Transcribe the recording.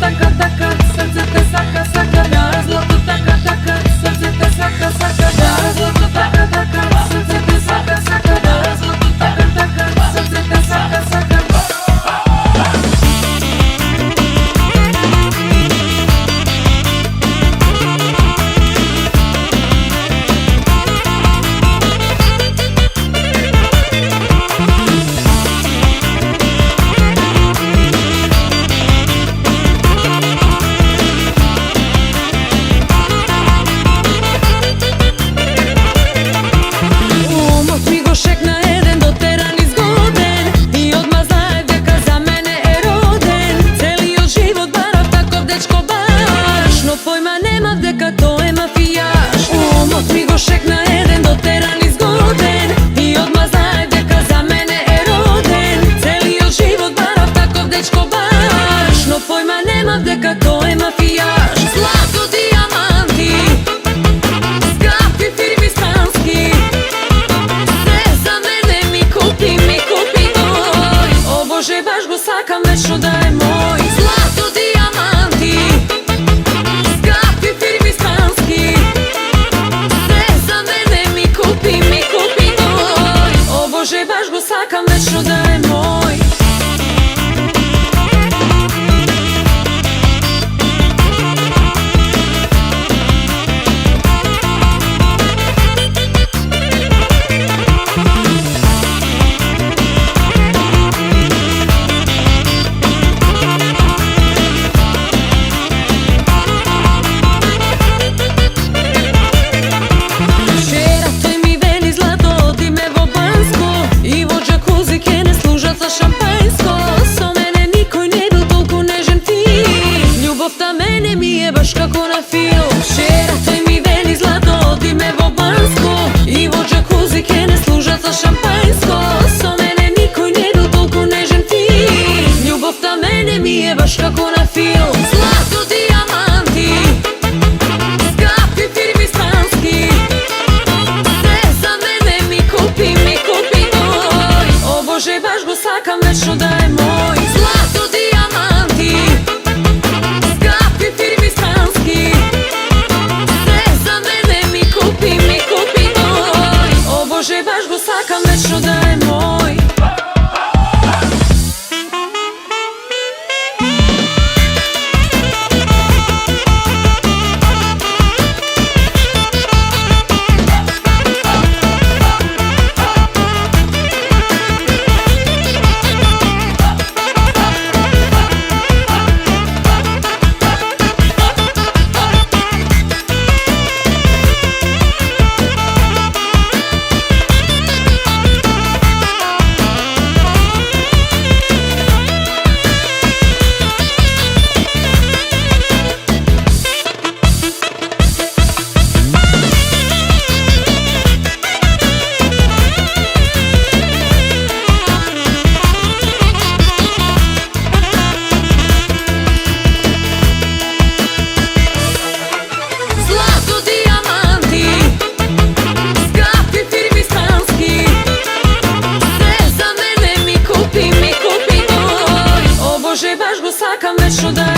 така, така, срце те сака, сака, да, злато така, така, срце те сака, сака, да, злато така, така, срце те сака, сака, да, злато така, така, срце те сака, сака. Дека тој е мафијаш. Злато, дијаманти, скапи фирми странски, се за мене ми купи тој. О Боже, баш го сакам вечно да е мој. Злато, дијаманти, скапи фирми странски, се за мене ми купи тој. О Боже, баш го сакам вечно да е мој. Мене ми е баш како на филм. Вчера тој ми вели злато, оди ме во банско, и во джакузи ке не служат за шампајско. Со мене никој не бил толку нежен ти. Љубовта мене ми е баш како на филм. Злато, дијаманти, скапи фирми странски, се за мене ми купи тој. О Боже, баш го сакам вечно да е мој. Злато, дијаманти, Боже, баш го сакам вечно да е мој. Боже, баш го сакам вечно да